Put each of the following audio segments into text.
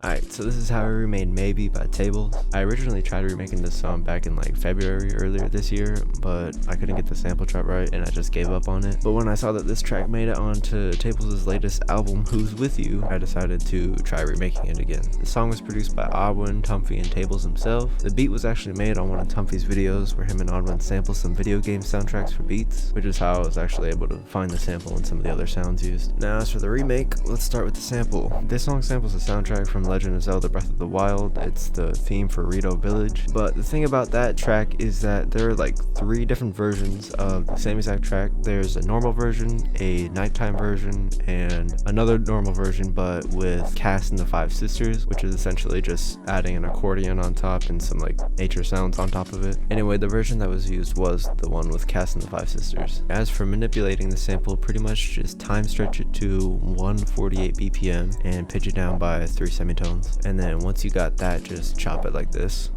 Alright, so this is how I remade Maybe by Tablez. I originally tried remaking this song back in like February earlier this year, but I couldn't get the sample chart right and I just gave up on it. But when I saw that this track made it onto Tablez' latest album, Who's With You, I decided to try remaking it again. The song was produced by Odwin, Tumphy, and Tablez himself. The beat was actually made on one of Tumphy's videos where him and Odwin sample some video game soundtracks for beats, which is how I was actually able to find the sample and some of the other sounds used. Now as for the remake, let's start with the sample. This song samples a soundtrack from Legend of Zelda Breath of the Wild. It's the theme for Rito Village. But the thing about that track is that there are like 3 different versions of the same exact track. There's a normal version, a nighttime version, and another normal version but with Cass and the 5 Sisters, which is essentially just adding an accordion on top and some like nature sounds on top of it. Anyway, the version that was used was the one with Cass and the 5 Sisters. As for manipulating the sample, pretty much just time stretch it to 148 BPM and pitch it down by 3 semitones. And then once you got that, just chop it like this.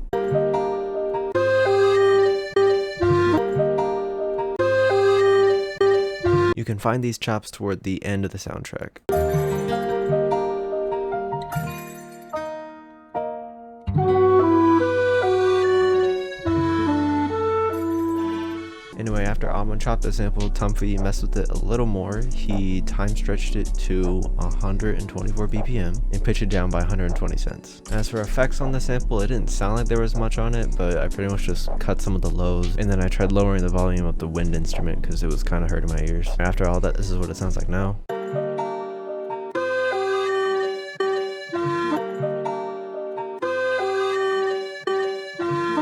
You can find these chops toward the end of the soundtrack. Anyway, after Odwin chopped the sample, Tumphy messed with it a little more. He time stretched it to 124 BPM and pitched it down by 120 cents. As for effects on the sample, it didn't sound like there was much on it, but I pretty much just cut some of the lows, and then I tried lowering the volume of the wind instrument because it was kind of hurting my ears. After all that, this is what it sounds like now.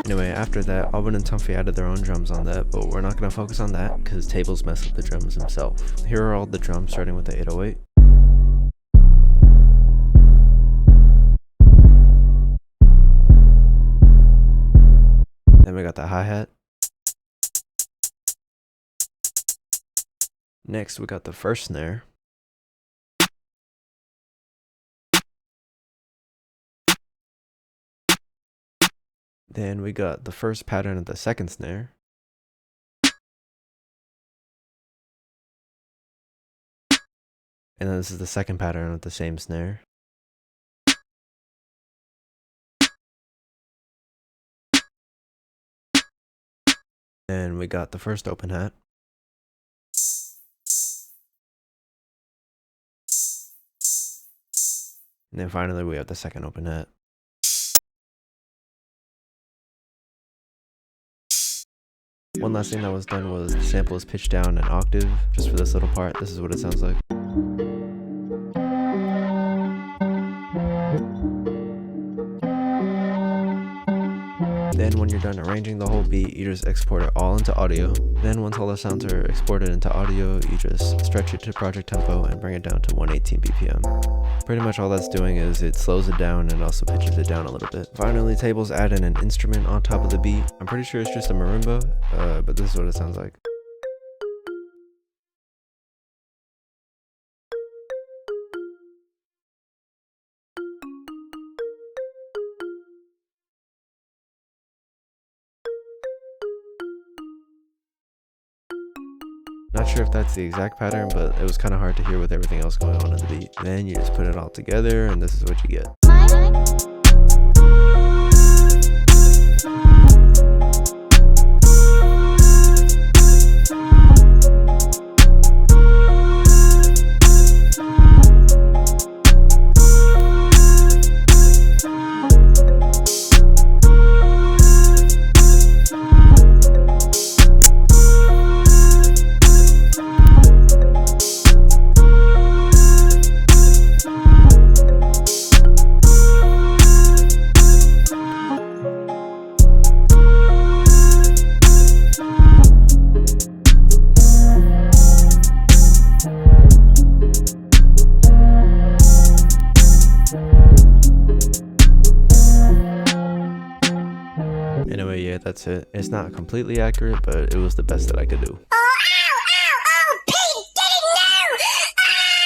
Anyway, after that, Odwin and Tumphy added their own drums on that, but we're not going to focus on that because Tablez messed with the drums himself. Here are all the drums starting with the 808. Then we got the hi-hat. Next, we got the first snare. Then we got the first pattern of the second snare. And then this is the second pattern of the same snare. And we got the first open hat. And then finally we have the second open hat. One last thing that was done was the sample is pitched down an octave just for this little part. This is what it sounds like. Then when you're done arranging the whole beat, you just export it all into audio. Then once all the sounds are exported into audio, you just stretch it to project tempo and bring it down to 118 BPM. Pretty much all that's doing is it slows it down and also pitches it down a little bit. Finally, Tablez added an instrument on top of the beat. I'm pretty sure it's just a marimba, but this is what it sounds like. Not sure if that's the exact pattern, but it was kind of hard to hear with everything else going on in the beat. Then you just put it all together and this is what you get. Anyway, yeah, that's it. It's not completely accurate, but it was the best that I could do.